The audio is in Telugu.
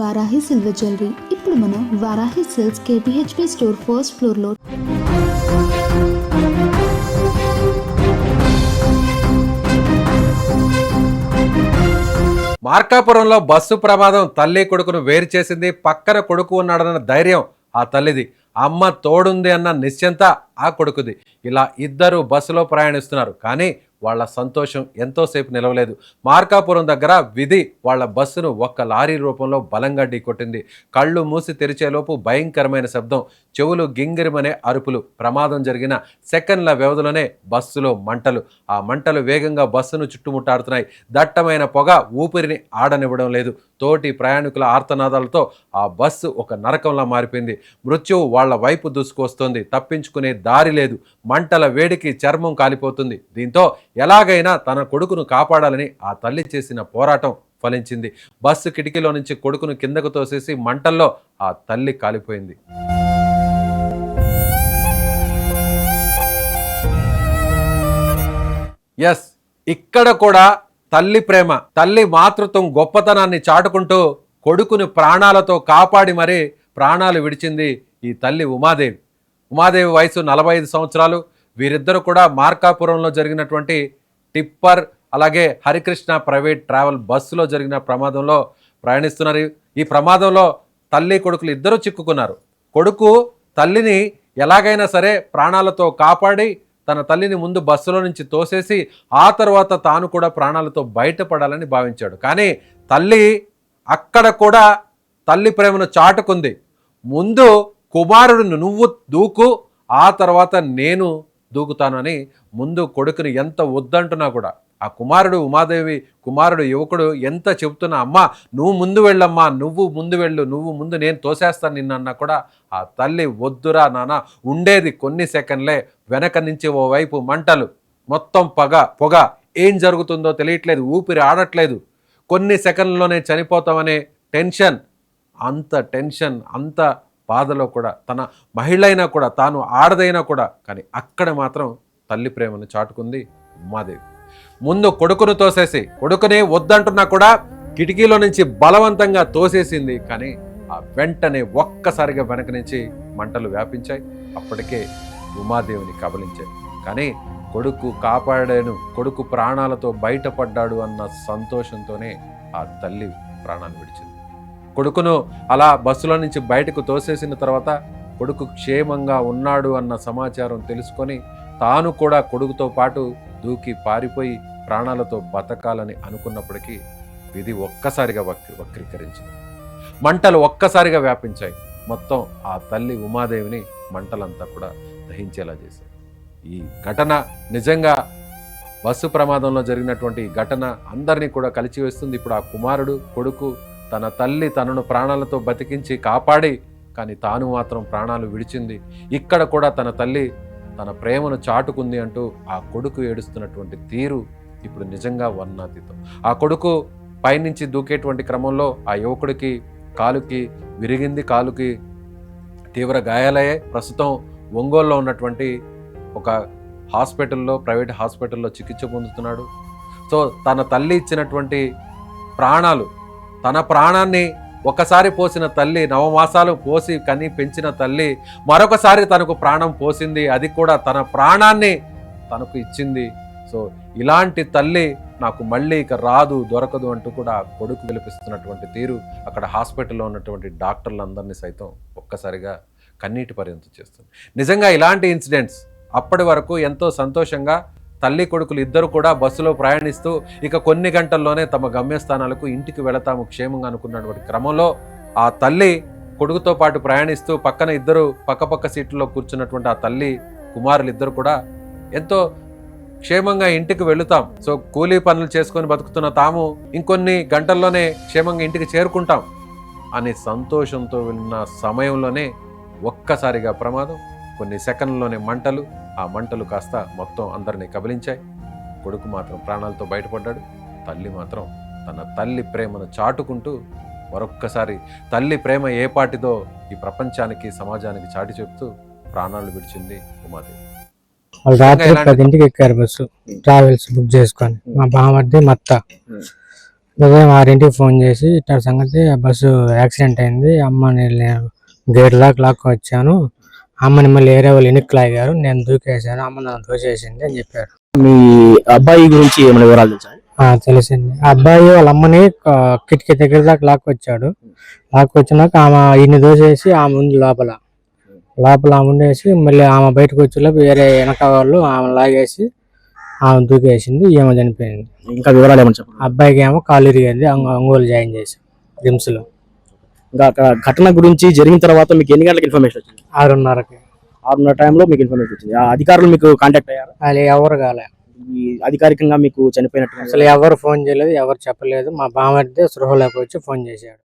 వారాహి సిల్వర్ జ్యువెలరీ ఇప్పుడు మన Varahi silks KPHP store first ఫ్లోర్లో. మార్కాపురంలో బస్సు ప్రమాదం తల్లి కొడుకును వేరు చేసింది. పక్కన కొడుకు ఉన్నాడన్న ధైర్యం ఆ తల్లిది, అమ్మ తోడుంది అన్న నిశ్చింత ఆ కొడుకుది. ఇలా ఇద్దరు బస్సులో ప్రయాణిస్తున్నారు, కానీ వాళ్ళ సంతోషం ఎంతోసేపు నిలవలేదు. మార్కాపురం దగ్గర విధి వాళ్ళ బస్సును ఒక్క లారీ రూపంలో బలంగా ఢీకొట్టింది. కళ్ళు మూసి తెరిచేలోపు భయంకరమైన శబ్దం, చెవులు గింగిరిమనే అరుపులు. ప్రమాదం జరిగిన సెకండ్ల వ్యవధిలోనే బస్సులో మంటలు. ఆ మంటలు వేగంగా బస్సును చుట్టుముట్టాడుతున్నాయి. దట్టమైన పొగ ఊపిరిని ఆడనివ్వడం లేదు. తోటి ప్రయాణికుల ఆర్తనాదాలతో ఆ బస్సు ఒక నరకంలా మారిపోయింది. మృత్యువు వాళ్ల వైపు దూసుకొస్తోంది. తప్పించుకునే దారి లేదు. మంటల వేడికి చర్మం కాలిపోతుంది. దీంతో ఎలాగైనా తన కొడుకును కాపాడాలని ఆ తల్లి చేసిన పోరాటం ఫలించింది. బస్సు కిటికీలో నుంచి కొడుకును కిందకు తోసేసి మంటల్లో ఆ తల్లి కాలిపోయింది. ఎస్, ఇక్కడ కూడా తల్లి ప్రేమ, తల్లి మాతృత్వం గొప్పతనాన్ని చాటుకుంటూ కొడుకుని ప్రాణాలతో కాపాడి మరీ ప్రాణాలు విడిచింది ఈ తల్లి ఉమాదేవి. ఉమాదేవి వయసు 45 సంవత్సరాలు. వీరిద్దరూ కూడా మార్కాపురంలో జరిగినటువంటి టిప్పర్ అలాగే హరికృష్ణ ప్రైవేట్ ట్రావెల్ బస్సులో జరిగిన ప్రమాదంలో ప్రయాణిస్తున్నారు. ఈ ప్రమాదంలో తల్లి కొడుకులు ఇద్దరూ చిక్కుకున్నారు. కొడుకు తల్లిని ఎలాగైనా సరే ప్రాణాలతో కాపాడి తన తల్లిని ముందు బస్సులో నుంచి తోసేసి ఆ తర్వాత తాను కూడా ప్రాణాలతో బయటపడాలని భావించాడు. కానీ తల్లి అక్కడ కూడా తల్లి ప్రేమను చాటుకుంది. ముందు కుమారుడిని నువ్వు దూకు, ఆ తర్వాత నేను దూకుతాను అని ముందు కొడుకుని ఎంత వద్దంటున్నా కూడా ఆ కుమారుడు ఉమాదేవి కుమారుడు యువకుడు ఎంత చెబుతున్నా, అమ్మ నువ్వు ముందు వెళ్ళమ్మా, నువ్వు ముందు వెళ్ళు, నువ్వు ముందు నేను తోసేస్తాను నిన్నన్నా కూడా ఆ తల్లి వద్దురా నాన్న. ఉండేది కొన్ని సెకండ్లే. వెనక నుంచి ఓవైపు మంటలు, మొత్తం పొగ, ఏం జరుగుతుందో తెలియట్లేదు, ఊపిరి ఆడట్లేదు. కొన్ని సెకండ్లోనే చనిపోతామనే టెన్షన్, అంత బాధలో కూడా తన మహిళ అయినా కూడా తాను ఆడదైనా కూడా, కానీ అక్కడ మాత్రం తల్లి ప్రేమను చాటుకుంది ఉమాదేవి. ముందు కొడుకును తోసేసి, కొడుకునే వద్దంటున్నా కూడా కిటికీలో నుంచి బలవంతంగా తోసేసింది. కానీ ఆ వెంటనే ఒక్కసారిగా వెనక నుంచి మంటలు వ్యాపించాయి. అప్పటికే ఉమాదేవిని కబలించాయి. కానీ కొడుకు కాపాడాను, కొడుకు ప్రాణాలతో బయటపడ్డాడు అన్న సంతోషంతోనే ఆ తల్లి ప్రాణాలు విడిచింది. కొడుకును అలా బస్సులో నుంచి బయటకు తోసేసిన తర్వాత కొడుకు క్షేమంగా ఉన్నాడు అన్న సమాచారం తెలుసుకొని తాను కూడా కొడుకుతో పాటు దూకి పారిపోయి ప్రాణాలతో బతకాలని అనుకున్నప్పటికీ విధి ఒక్కసారిగా వక్రీకరించింది. మంటలు ఒక్కసారిగా వ్యాపించాయి. మొత్తం ఆ తల్లి ఉమాదేవిని మంటలంతా కూడా దహించేలా చేశాయి. ఈ ఘటన నిజంగా బస్సు ప్రమాదంలో జరిగినటువంటి ఘటన అందరినీ కూడా కలిచివేస్తుంది. ఇప్పుడు ఆ కుమారుడు కొడుకు తన తల్లి తనను ప్రాణాలతో బతికించి కాపాడి, కానీ తాను మాత్రం ప్రాణాలు విడిచింది. ఇక్కడ కూడా తన తల్లి తన ప్రేమను చాటుకుంది అంటూ ఆ కొడుకు ఏడుస్తున్నటువంటి తీరు ఇప్పుడు నిజంగా వర్ణాతీతం. ఆ కొడుకు పైనుంచి దూకేటువంటి క్రమంలో ఆ యువకుడికి కాలుకి విరిగింది, కాలుకి తీవ్ర గాయాలయ్యాయి. ప్రస్తుతం ఒంగోలులో ఉన్నటువంటి ఒక హాస్పిటల్లో, ప్రైవేట్ హాస్పిటల్లో చికిత్స పొందుతున్నాడు. సో తన తల్లి ఇచ్చినటువంటి ప్రాణాలు, తన ప్రాణాన్ని ఒకసారి పోసిన తల్లి, 9 మాసాలు పోసి కని పెంచిన తల్లి మరొకసారి తనకు ప్రాణం పోసింది. అది కూడా తన ప్రాణాన్ని తనకు ఇచ్చింది. సో ఇలాంటి తల్లి నాకు మళ్ళీ ఇక రాదు, దొరకదు అంటూ కూడా కొడుకు విలపిస్తున్నటువంటి తీరు అక్కడ హాస్పిటల్లో ఉన్నటువంటి డాక్టర్లందరినీ సైతం ఒక్కసారిగా కన్నీటి పర్యంతం చేస్తుంది. నిజంగా ఇలాంటి ఇన్సిడెంట్స్ అప్పటి వరకు ఎంతో సంతోషంగా తల్లి కొడుకులు ఇద్దరు కూడా బస్సులో ప్రయాణిస్తూ ఇక కొన్ని గంటల్లోనే తమ గమ్యస్థానాలకు ఇంటికి వెళతాము క్షేమంగా అనుకున్నటువంటి క్రమంలో ఆ తల్లి కొడుకుతో పాటు ప్రయాణిస్తూ పక్కన ఇద్దరు పక్కపక్క సీట్లలో కూర్చున్నటువంటి ఆ తల్లి కుమారులు ఇద్దరు కూడా ఎంతో క్షేమంగా ఇంటికి వెళుతాం, సో కూలీ పనులు చేసుకొని బతుకుతున్న తాము ఇంకొన్ని గంటల్లోనే క్షేమంగా ఇంటికి చేరుకుంటాం అనే సంతోషంతో వెళ్ళిన సమయంలోనే ఒక్కసారిగా ప్రమాదం. కొన్ని సెకండ్లోనే మంటలు. ఆ మంటలు కాస్త మొత్తం అందరినీ కబలించాయి. కొడుకు మాత్రం ప్రాణాలతో బయటపడ్డాడు. తల్లి మాత్రం తన తల్లి ప్రేమను చాటుకుంటూ మరొక్కసారి తల్లి ప్రేమ ఏ పాటిదో ఈ ప్రపంచానికి సమాజానికి చాటి చెప్తూ ప్రాణాలు విడిచింది ఉమాదేవి. వాళ్ళు రాత్రి 10ంటికి ఎక్కారు బస్సు, ట్రావెల్స్ బుక్ చేసుకొని. మా బామర్ది మత్త ఉదయం 6ంటికి ఫోన్ చేసి ఇట్లా సంగతి బస్సు యాక్సిడెంట్ అయింది, అమ్మని గేట్ దాకా లాక్కు వచ్చాను, అమ్మని మళ్ళీ ఏరే వాళ్ళు వెనక్కి లాగారు, నేను దూకేశాను, అమ్మ నన్ను దూకేసింది అని చెప్పారు. మీ అబ్బాయి గురించి ఏమైనా వివరాలు తెలుసా? తెలిసింది. ఆ అబ్బాయి వాళ్ళ అమ్మని కిటికీ దగ్గర దాకా లాక్కొచ్చాడు. లాక్కొచ్చినాక ఆమె ఈయన దోసేసి ఆమె ఉంది లోపల ఆమె ఉండేసి మళ్ళీ ఆమె బయటకు వచ్చేలోపు వేరే వెనక వాళ్ళు ఆమె లాగేసి ఆమె దూకేసింది, ఈమె చనిపోయింది. ఇంకా వివరాలు ఏమని చెప్పండి. అబ్బాయికి ఏమో కాలు ఇరిగింది, ఒంగోలు జాయిన్ చేసి రిమ్స్ లో. ఇంకా ఘటన గురించి జరిగిన తర్వాత మీకు ఎన్ని గంటలకు ఇన్ఫర్మేషన్ వచ్చింది? 6:30కి. 6:30 టైంలో మీకు ఇన్ఫర్మేషన్ వచ్చింది. ఆ అధికారులు మీకు కాంటాక్ట్ అయ్యారు? అది ఎవరు కాలే, ఈ అధికారికంగా మీకు చనిపోయినట్టు అసలు ఎవరు ఫోన్ చేయలేదు, ఎవరు చెప్పలేదు. మా బామర్ది సృహలోకి వచ్చి ఫోన్ చేశాడు.